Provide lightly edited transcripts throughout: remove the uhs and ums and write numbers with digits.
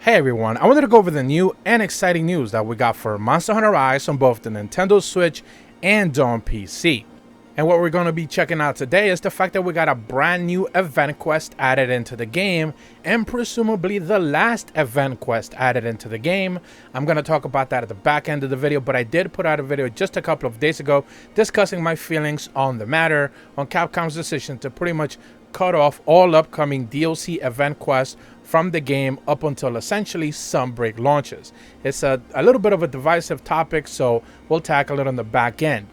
Hey everyone, I wanted to go over the new and exciting news that we got for Monster Hunter Rise on both the Nintendo Switch and on PC. And what we're going to be checking out today is the fact that we got a brand new event quest added into the game, and presumably the last event quest added into the game. I'm going to talk about that at the back end of the video, but I did put out a video just a couple of days ago discussing my feelings on the matter, on Capcom's decision to pretty much cut off all upcoming DLC event quests from the game up until essentially Sunbreak launches. It's a little bit of a divisive topic, so we'll tackle it on the back end.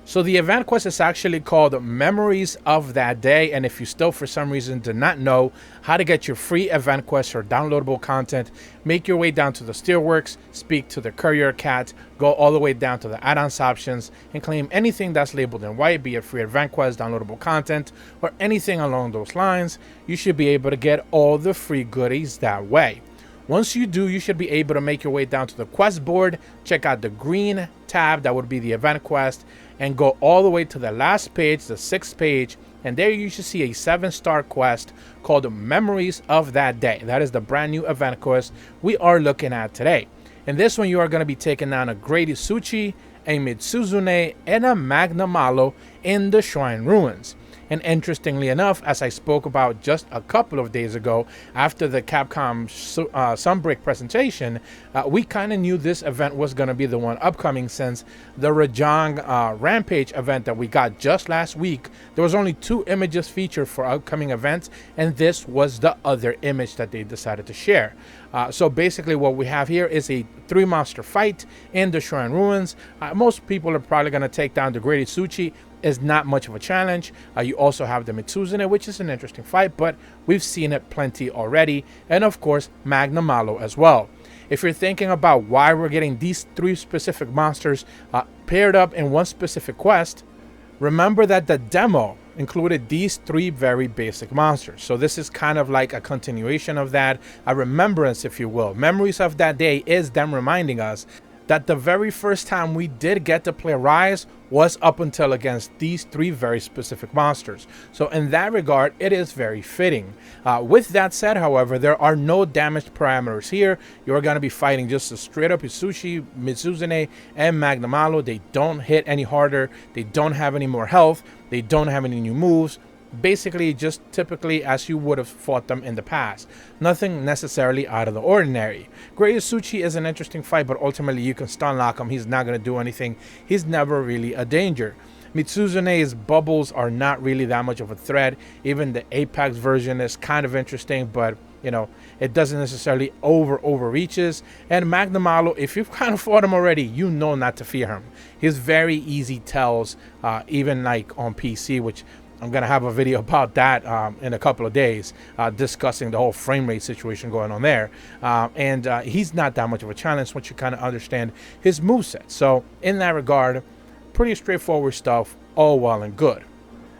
So the event quest is actually called Memories of That Day, and if you still for some reason do not know how to get your free event quests or downloadable content, make your way down to the Steelworks, speak to the Courier Cat, go all the way down to the add-ons options, and claim anything that's labeled in white, be it free event quest, downloadable content, or anything along those lines. You should be able to get all the free goodies that way. Once you do, you should be able to make your way down to the quest board, check out the green tab, that would be the event quest, and go all the way to the last page, the 6th page, and there you should see a 7-star quest called Memories of That Day. That is the brand new event quest we are looking at today. In this one, you are going to be taking down a Great Isuchi, a Mitsuzune, and a Magna Malo in the Shrine Ruins. And interestingly enough, as I spoke about just a couple of days ago after the Capcom Sunbreak presentation, we kind of knew this event was going to be the one upcoming, since the Rajang Rampage event that we got just last week, there was only 2 images featured for upcoming events, and this was the other image that they decided to share. So basically what we have here is a 3-monster fight in the Shrine Ruins. Most people are probably going to take down the Great Isuchi. Is not much of a challenge. You also have the Mitsuzune, which is an interesting fight, but we've seen it plenty already, and of course Magna Malo as well. If you're thinking about why we're getting these 3 specific monsters paired up in one specific quest, remember that the demo included these 3 very basic monsters. So this is kind of like a continuation of that, a remembrance, if you will. Memories of That Day is them reminding us that the very first time we did get to play Rise was up until against these 3 very specific monsters. So in that regard, it is very fitting. With that said, however, there are no damage parameters here. You're going to be fighting just a straight up Isuchi, Mitsuzune, and Magna Malo. They don't hit any harder. They don't have any more health. They don't have any new moves. Basically just typically as you would have fought them in the past. Nothing necessarily out of the ordinary. Great Isuchi is an interesting fight, but ultimately you can stun lock him. He's not going to do anything. He's never really a danger. Mitsuzune's bubbles are not really that much of a threat. Even the Apex version is kind of interesting, but you know, it doesn't necessarily overreaches. And Magna Malo, if you've kind of fought him already, you know not to fear him. He's very easy tells, even like on PC, which I'm going to have a video about that in a couple of days, discussing the whole frame rate situation going on there. And he's not that much of a challenge once you kind of understand his moveset. So in that regard, pretty straightforward stuff, all well and good.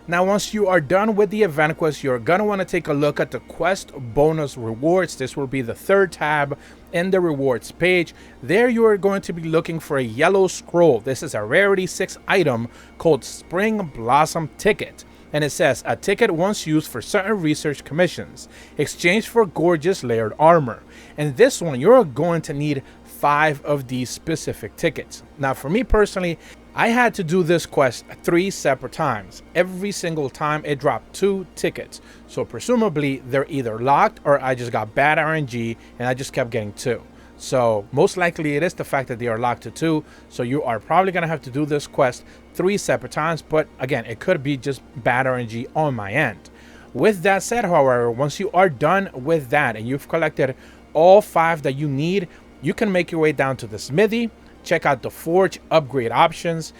Now, once you are done with the event quest, you're going to want to take a look at the quest bonus rewards. This will be the 3rd tab in the rewards page. There you are going to be looking for a yellow scroll. This is a rarity 6 item called Spring Blossom Ticket. And it says, a ticket once used for certain research commissions, exchanged for gorgeous layered armor. And this one, you're going to need 5 of these specific tickets. Now, for me personally, I had to do this quest 3 separate times. Every single time it dropped 2 tickets. So presumably they're either locked or I just got bad RNG and I just kept getting 2. So most likely it is the fact that they are locked to 2. So you are probably going to have to do this quest 3 separate times. But again, it could be just bad RNG on my end. With that said, however, once you are done with that and you've collected all 5 that you need, you can make your way down to the smithy, check out the forge upgrade options,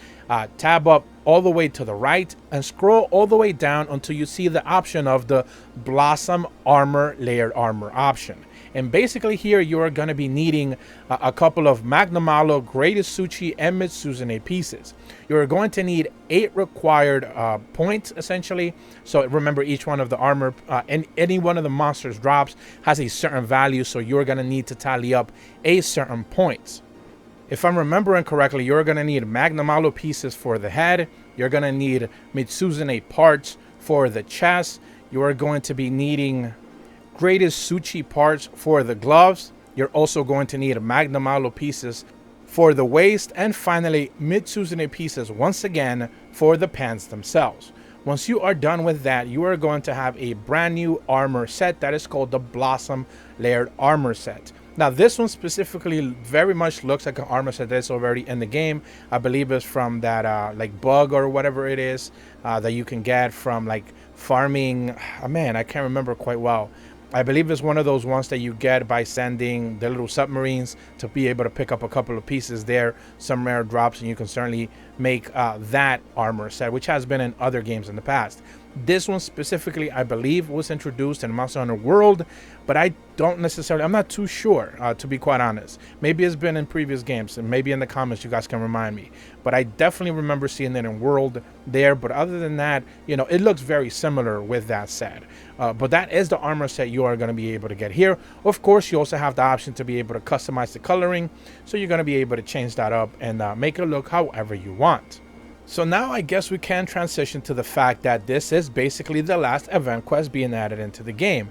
tab up all the way to the right and scroll all the way down until you see the option of the Blossom Armor Layered Armor option. And basically here you are going to be needing a couple of Magna Malo, Great Isuchi, and Mitsuzune pieces. You're going to need 8 required points essentially. So remember, each one of the armor and any one of the monsters drops has a certain value, so you're going to need to tally up a certain points. If I'm remembering correctly, you're going to need Magna Malo pieces for the head. You're going to need Mitsuzune parts for the chest. You are going to be needing Great Isuchi parts for the gloves. You're also going to need Magna Malo pieces for the waist, and finally Mitsuzune pieces once again for the pants themselves. Once you are done with that, you are going to have a brand new armor set that is called the Blossom Layered Armor Set. Now this one specifically very much looks like an armor set that's already in the game. I believe it's from that like bug or whatever it is that you can get from like farming. Man, I can't remember quite well. I believe it's one of those ones that you get by sending the little submarines to be able to pick up a couple of pieces there, some rare drops, and you can certainly make that armor set, which has been in other games in the past. This one specifically, I believe, was introduced in Monster Hunter World, but I'm not too sure, to be quite honest. Maybe it's been in previous games, and maybe in the comments you guys can remind me. But I definitely remember seeing it in World there, but other than that, you know, it looks very similar with that set. But that is the armor set you are going to be able to get here. Of course, you also have the option to be able to customize the coloring, so you're going to be able to change that up and make it look however you want. So now I guess we can transition to the fact that this is basically the last event quest being added into the game.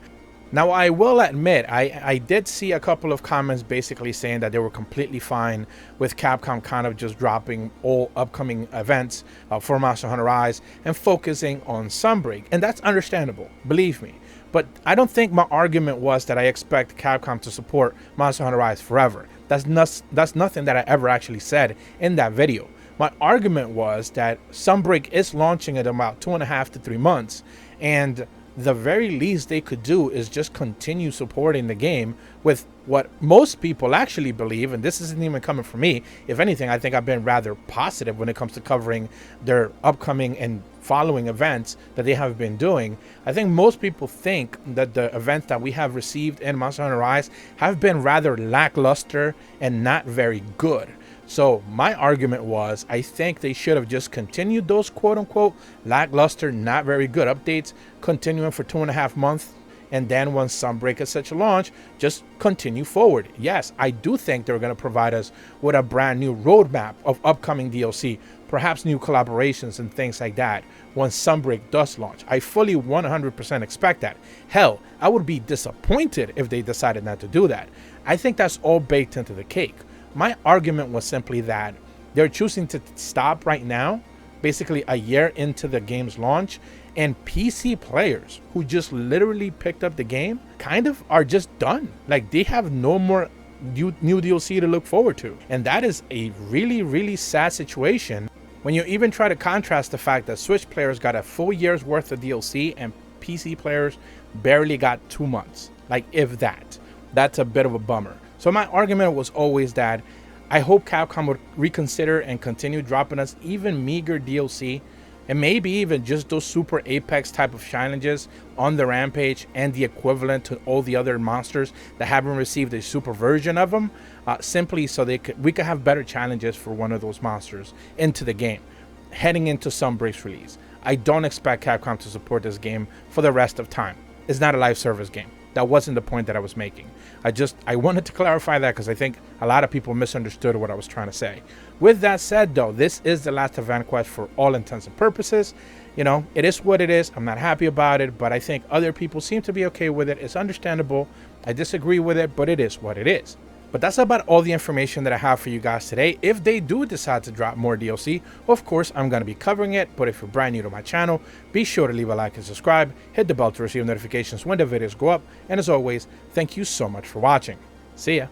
Now I will admit, I did see a couple of comments basically saying that they were completely fine with Capcom kind of just dropping all upcoming events for Monster Hunter Rise and focusing on Sunbreak. And that's understandable, believe me. But I don't think my argument was that I expect Capcom to support Monster Hunter Rise forever. That's nothing that I ever actually said in that video. My argument was that Sunbreak is launching in about 2.5 to 3 months, and the very least they could do is just continue supporting the game with what most people actually believe, and this isn't even coming from me. If anything, I think I've been rather positive when it comes to covering their upcoming and following events that they have been doing. I think most people think that the events that we have received in Monster Hunter Rise have been rather lackluster and not very good. So my argument was, I think they should have just continued those quote-unquote lackluster, not very good updates, continuing for 2.5 months, and then once Sunbreak is such a launch, just continue forward. Yes, I do think they're going to provide us with a brand new roadmap of upcoming DLC, perhaps new collaborations and things like that once Sunbreak does launch. I fully 100% expect that. Hell, I would be disappointed if they decided not to do that. I think that's all baked into the cake. My argument was simply that they're choosing to stop right now, basically a year into the game's launch, and PC players who just literally picked up the game kind of are just done. Like, they have no more new DLC to look forward to. And that is a really, really sad situation when you even try to contrast the fact that Switch players got a full year's worth of DLC and PC players barely got 2 months. Like, if that. That's a bit of a bummer. So my argument was always that I hope Capcom would reconsider and continue dropping us even meager DLC, and maybe even just those super Apex type of challenges on the Rampage and the equivalent to all the other monsters that haven't received a super version of them, simply so we could have better challenges for one of those monsters into the game, heading into Sunbreak's release. I don't expect Capcom to support this game for the rest of time. It's not a live service game. That wasn't the point that I was making. I wanted to clarify that because I think a lot of people misunderstood what I was trying to say. With that said, though, this is the last event quest for all intents and purposes. You know, it is what it is. I'm not happy about it, but I think other people seem to be okay with it. It's understandable. I disagree with it, but it is what it is. But that's about all the information that I have for you guys today. If they do decide to drop more DLC, of course, I'm going to be covering it. But if you're brand new to my channel, be sure to leave a like and subscribe. Hit the bell to receive notifications when the videos go up. And as always, thank you so much for watching. See ya.